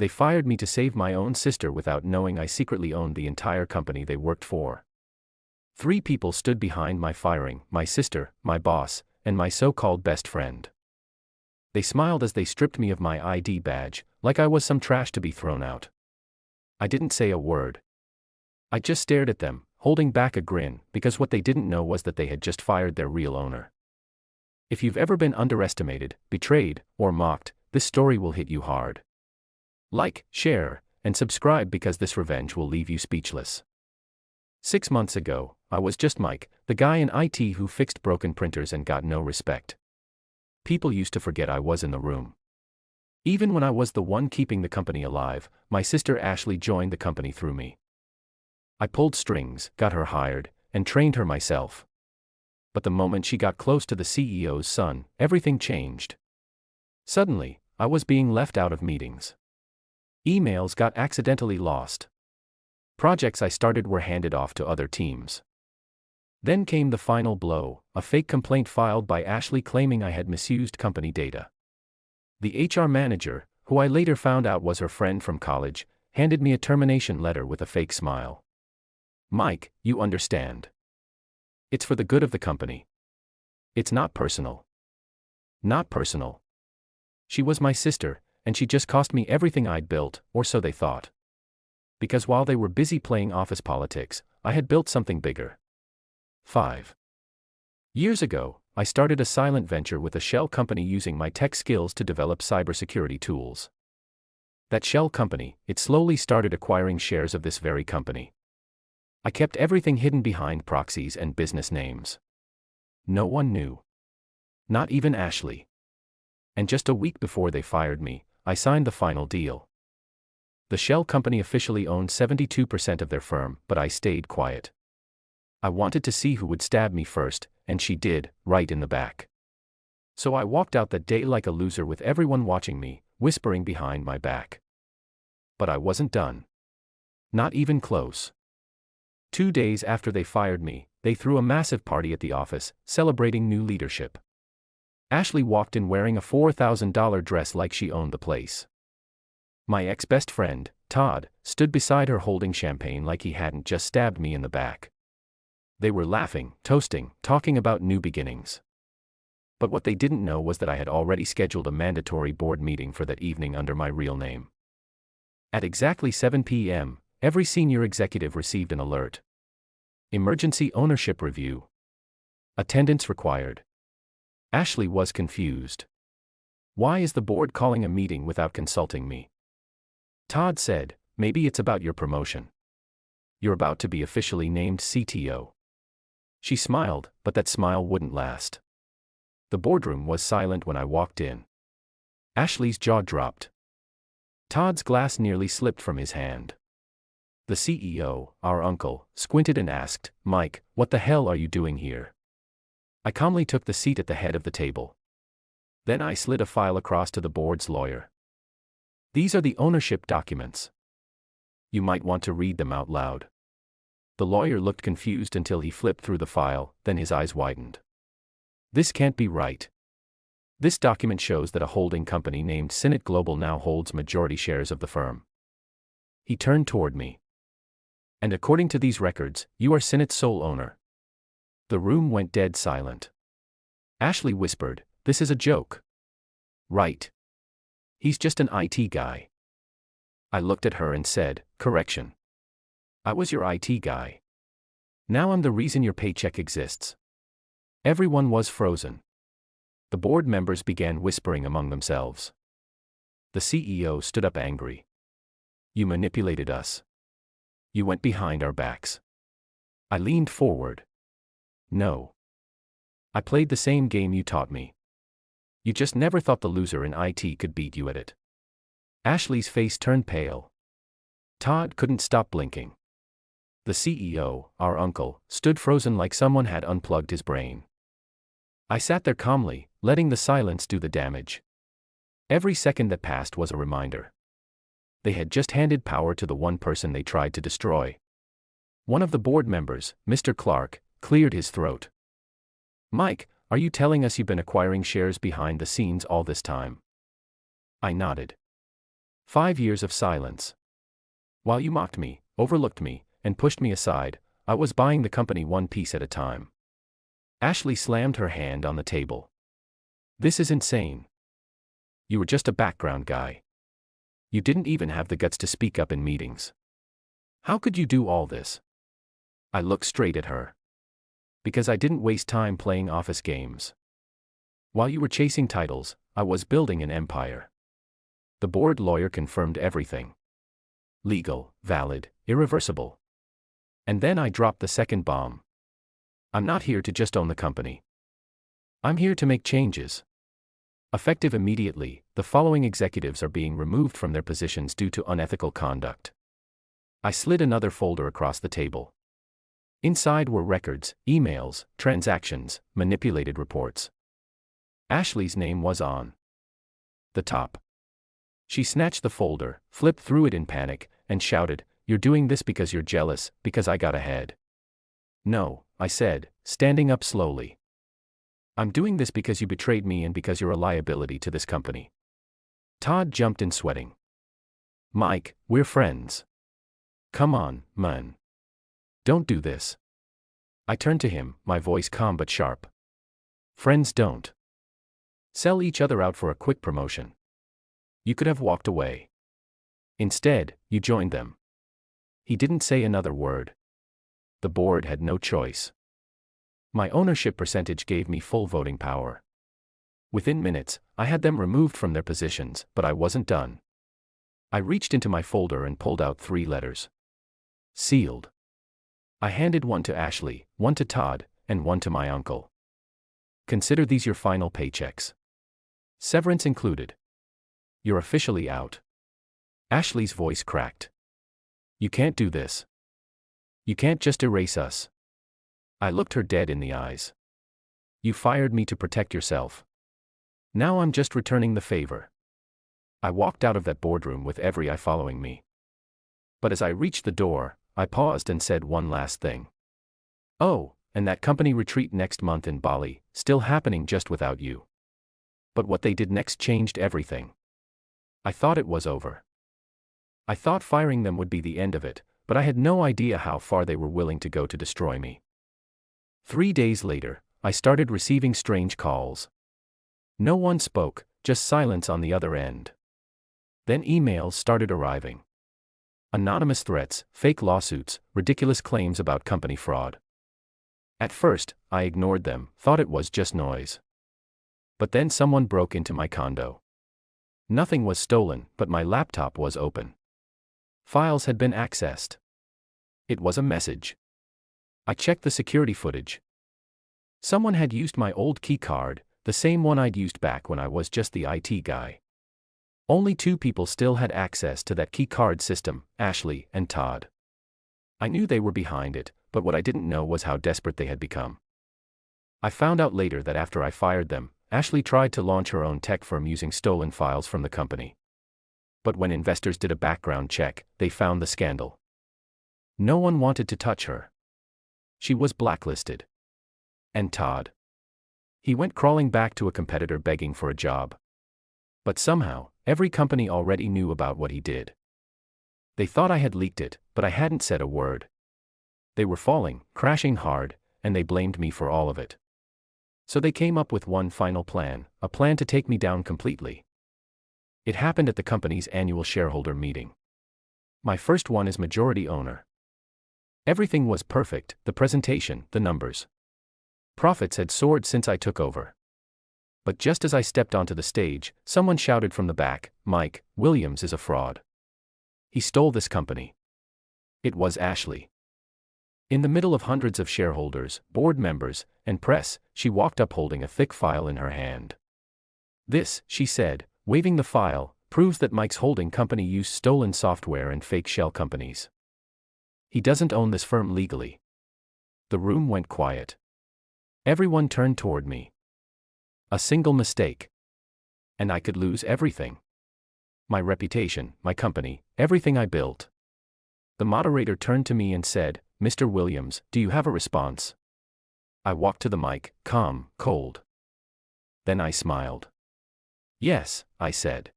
They fired me to save my own sister without knowing I secretly owned the entire company they worked for. 3 people stood behind my firing: my sister, my boss, and my so-called best friend. They smiled as they stripped me of my ID badge, like I was some trash to be thrown out. I didn't say a word. I just stared at them, holding back a grin, because what they didn't know was that they had just fired their real owner. If you've ever been underestimated, betrayed, or mocked, this story will hit you hard. Like, share, and subscribe because this revenge will leave you speechless. 6 months ago, I was just Mike, the guy in IT who fixed broken printers and got no respect. People used to forget I was in the room. Even when I was the one keeping the company alive, my sister Ashley joined the company through me. I pulled strings, got her hired, and trained her myself. But the moment she got close to the CEO's son, everything changed. Suddenly, I was being left out of meetings. Emails got accidentally lost. Projects I started were handed off to other teams. Then came the final blow, a fake complaint filed by Ashley claiming I had misused company data. The HR manager, who I later found out was her friend from college, handed me a termination letter with a fake smile. "Mike, you understand. It's for the good of the company. It's not personal." Not personal. She was my sister, and she just cost me everything I'd built, or so they thought. Because while they were busy playing office politics, I had built something bigger. 5 years ago, I started a silent venture with a shell company using my tech skills to develop cybersecurity tools. That shell company, it slowly started acquiring shares of this very company. I kept everything hidden behind proxies and business names. No one knew. Not even Ashley. And just a week before they fired me, I signed the final deal. The shell company officially owned 72% of their firm, but I stayed quiet. I wanted to see who would stab me first, and she did, right in the back. So I walked out that day like a loser with everyone watching me, whispering behind my back. But I wasn't done. Not even close. 2 days after they fired me, they threw a massive party at the office, celebrating new leadership. Ashley walked in wearing a $4,000 dress like she owned the place. My ex-best friend, Todd, stood beside her holding champagne like he hadn't just stabbed me in the back. They were laughing, toasting, talking about new beginnings. But what they didn't know was that I had already scheduled a mandatory board meeting for that evening under my real name. At exactly 7 p.m., every senior executive received an alert. Emergency ownership review. Attendance required. Ashley was confused. "Why is the board calling a meeting without consulting me?" Todd said, "Maybe it's about your promotion. You're about to be officially named CTO." She smiled, but that smile wouldn't last. The boardroom was silent when I walked in. Ashley's jaw dropped. Todd's glass nearly slipped from his hand. The CEO, our uncle, squinted and asked, "Mike, what the hell are you doing here?" I calmly took the seat at the head of the table. Then I slid a file across to the board's lawyer. "These are the ownership documents. You might want to read them out loud." The lawyer looked confused until he flipped through the file, then his eyes widened. "This can't be right. This document shows that a holding company named Sinet Global now holds majority shares of the firm." He turned toward me. "And according to these records, you are Sinet's sole owner." The room went dead silent. Ashley whispered, "This is a joke." "Right. He's just an IT guy." I looked at her and said, "Correction. I was your IT guy. Now I'm the reason your paycheck exists." Everyone was frozen. The board members began whispering among themselves. The CEO stood up angry. "You manipulated us. You went behind our backs." I leaned forward. "No. I played the same game you taught me. You just never thought the loser in IT could beat you at it." Ashley's face turned pale. Todd couldn't stop blinking. The CEO, our uncle, stood frozen like someone had unplugged his brain. I sat there calmly, letting the silence do the damage. Every second that passed was a reminder. They had just handed power to the one person they tried to destroy. One of the board members, Mr. Clark, cleared his throat. "Mike, are you telling us you've been acquiring shares behind the scenes all this time?" I nodded. 5 years of silence. While you mocked me, overlooked me, and pushed me aside, I was buying the company one piece at a time. Ashley slammed her hand on the table. This is insane. You were just a background guy. You didn't even have the guts to speak up in meetings. How could you do all this? I looked straight at her. Because I didn't waste time playing office games. While you were chasing titles, I was building an empire. The board lawyer confirmed everything. Legal, valid, irreversible. And then I dropped the second bomb. I'm not here to just own the company. I'm here to make changes. Effective immediately, the following executives are being removed from their positions due to unethical conduct. I slid another folder across the table. Inside were records, emails, transactions, manipulated reports. Ashley's name was on the top. She snatched the folder, flipped through it in panic, and shouted, "You're doing this because you're jealous, because I got ahead." "No," I said, standing up slowly. "I'm doing this because you betrayed me and because you're a liability to this company." Todd jumped in, sweating. "Mike, we're friends. Come on, man. Don't do this." I turned to him, my voice calm but sharp. "Friends don't sell each other out for a quick promotion. You could have walked away. Instead, you joined them." He didn't say another word. The board had no choice. My ownership percentage gave me full voting power. Within minutes, I had them removed from their positions, but I wasn't done. I reached into my folder and pulled out 3 letters. Sealed. I handed one to Ashley, one to Todd, and one to my uncle. "Consider these your final paychecks. Severance included. You're officially out." Ashley's voice cracked. "You can't do this. You can't just erase us." I looked her dead in the eyes. "You fired me to protect yourself. Now I'm just returning the favor." I walked out of that boardroom with every eye following me. But as I reached the door, I paused and said one last thing. "Oh, and that company retreat next month in Bali, still happening just without you." But what they did next changed everything. I thought it was over. I thought firing them would be the end of it, but I had no idea how far they were willing to go to destroy me. 3 days later, I started receiving strange calls. No one spoke, just silence on the other end. Then emails started arriving. Anonymous threats, fake lawsuits, ridiculous claims about company fraud. At first, I ignored them, thought it was just noise. But then someone broke into my condo. Nothing was stolen, but my laptop was open. Files had been accessed. It was a message. I checked the security footage. Someone had used my old key card, the same one I'd used back when I was just the IT guy. Only 2 people still had access to that key card system, Ashley and Todd. I knew they were behind it, but what I didn't know was how desperate they had become. I found out later that after I fired them, Ashley tried to launch her own tech firm using stolen files from the company. But when investors did a background check, they found the scandal. No one wanted to touch her. She was blacklisted. And Todd? He went crawling back to a competitor begging for a job. But somehow, every company already knew about what he did. They thought I had leaked it, but I hadn't said a word. They were falling, crashing hard, and they blamed me for all of it. So they came up with one final plan, a plan to take me down completely. It happened at the company's annual shareholder meeting. My first one as majority owner. Everything was perfect, the presentation, the numbers. Profits had soared since I took over. But just as I stepped onto the stage, someone shouted from the back, "Mike, Williams is a fraud. He stole this company." It was Ashley. In the middle of hundreds of shareholders, board members, and press, she walked up holding a thick file in her hand. "This," she said, waving the file, "proves that Mike's holding company used stolen software and fake shell companies. He doesn't own this firm legally." The room went quiet. Everyone turned toward me. A single mistake. And I could lose everything. My reputation, my company, everything I built. The moderator turned to me and said, "Mr. Williams, do you have a response?" I walked to the mic, calm, cold. Then I smiled. "Yes," I said.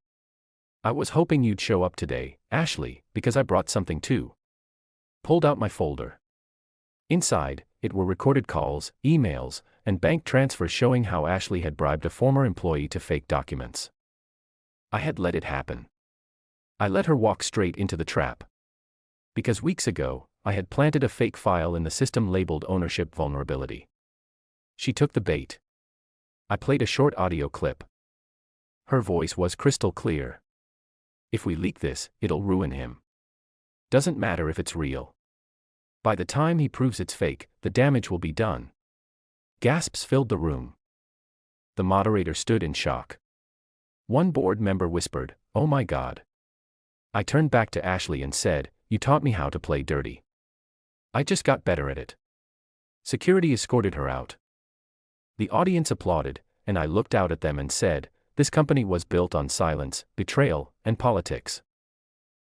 I was hoping you'd show up today, Ashley, because I brought something too. Pulled out my folder. Inside, it were recorded calls, emails, and bank transfers showing how Ashley had bribed a former employee to fake documents. I had let it happen. I let her walk straight into the trap. Because weeks ago, I had planted a fake file in the system labeled ownership vulnerability. She took the bait. I played a short audio clip. Her voice was crystal clear. If we leak this, it'll ruin him. Doesn't matter if it's real. By the time he proves it's fake, the damage will be done. Gasps filled the room. The moderator stood in shock. One board member whispered, "Oh my God." I turned back to Ashley and said, "You taught me how to play dirty. I just got better at it." Security escorted her out. The audience applauded, and I looked out at them and said, "This company was built on silence, betrayal, and politics.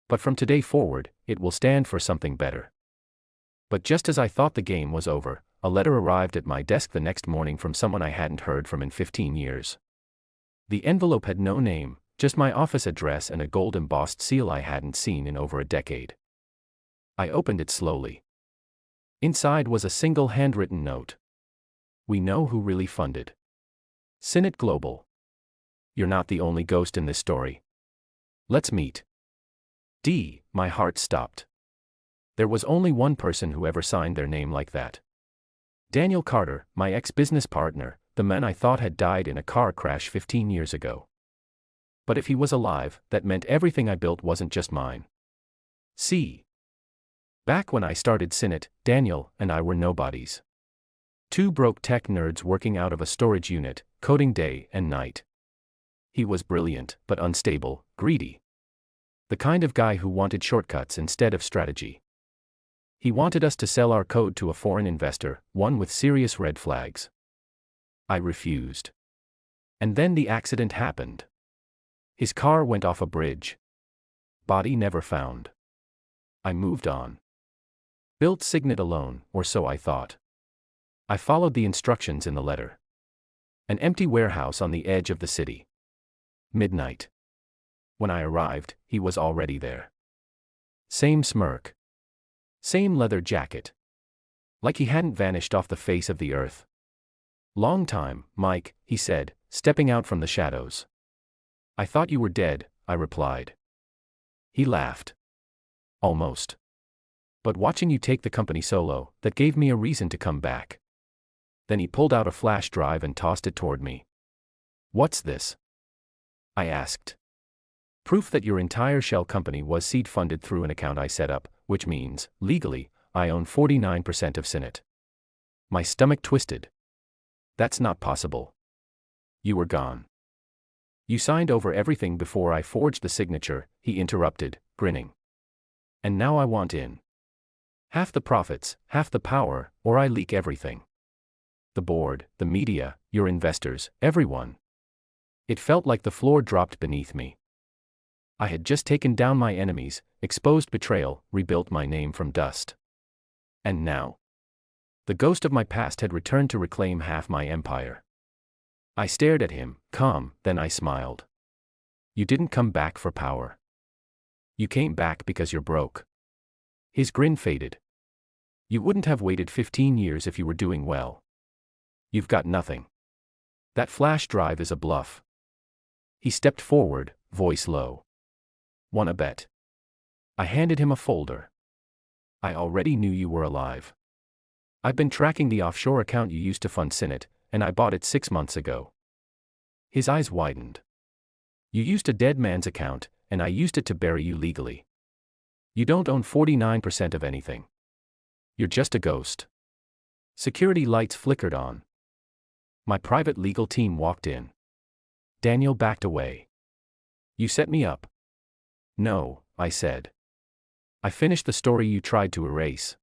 But from today forward, it will stand for something better." But just as I thought the game was over, a letter arrived at my desk the next morning from someone I hadn't heard from in 15 years. The envelope had no name, just my office address and a gold-embossed seal I hadn't seen in over a decade. I opened it slowly. Inside was a single handwritten note. "We know who really funded Sinet Global. You're not the only ghost in this story. Let's meet." My heart stopped. There was only one person who ever signed their name like that. Daniel Carter, my ex-business partner, the man I thought had died in a car crash 15 years ago. But if he was alive, that meant everything I built wasn't just mine. See? Back when I started Sinet, Daniel and I were nobodies. Two broke tech nerds working out of a storage unit, coding day and night. He was brilliant, but unstable, greedy. The kind of guy who wanted shortcuts instead of strategy. He wanted us to sell our code to a foreign investor, one with serious red flags. I refused. And then the accident happened. His car went off a bridge. Body never found. I moved on. Built Signet alone, or so I thought. I followed the instructions in the letter. An empty warehouse on the edge of the city. Midnight. When I arrived, he was already there. Same smirk. Same leather jacket. Like he hadn't vanished off the face of the earth. "Long time, Mike," he said, stepping out from the shadows. "I thought you were dead," I replied. He laughed. "Almost. But watching you take the company solo, that gave me a reason to come back." Then he pulled out a flash drive and tossed it toward me. "What's this?" I asked. "Proof that your entire shell company was seed funded through an account I set up, which means, legally, I own 49% of Sinet." My stomach twisted. "That's not possible. You were gone. You signed over everything before I forged the signature," he interrupted, grinning. "And now I want in. Half the profits, half the power, or I leak everything. The board, the media, your investors, everyone." It felt like the floor dropped beneath me. I had just taken down my enemies, exposed betrayal, rebuilt my name from dust. And now? The ghost of my past had returned to reclaim half my empire. I stared at him, calm, then I smiled. "You didn't come back for power. You came back because you're broke." His grin faded. "You wouldn't have waited 15 years if you were doing well. You've got nothing. That flash drive is a bluff." He stepped forward, voice low. "Wanna bet?" I handed him a folder. "I already knew you were alive. I've been tracking the offshore account you used to fund Sinet, and I bought it 6 months ago." His eyes widened. "You used a dead man's account, and I used it to bury you legally. You don't own 49% of anything. You're just a ghost." Security lights flickered on. My private legal team walked in. Daniel backed away. "You set me up." "No," I said. "I finished the story you tried to erase."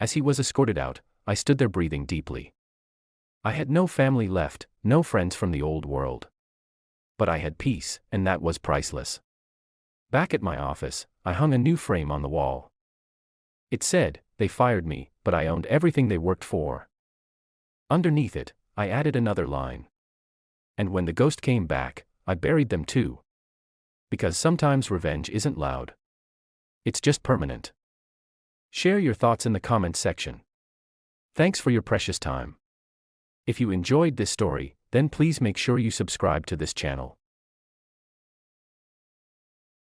As he was escorted out, I stood there breathing deeply. I had no family left, no friends from the old world. But I had peace, and that was priceless. Back at my office, I hung a new frame on the wall. It said, "They fired me, but I owned everything they worked for." Underneath it, I added another line. "And when the ghost came back, I buried them too." Because sometimes revenge isn't loud. It's just permanent. Share your thoughts in the comments section. Thanks for your precious time. If you enjoyed this story, then please make sure you subscribe to this channel.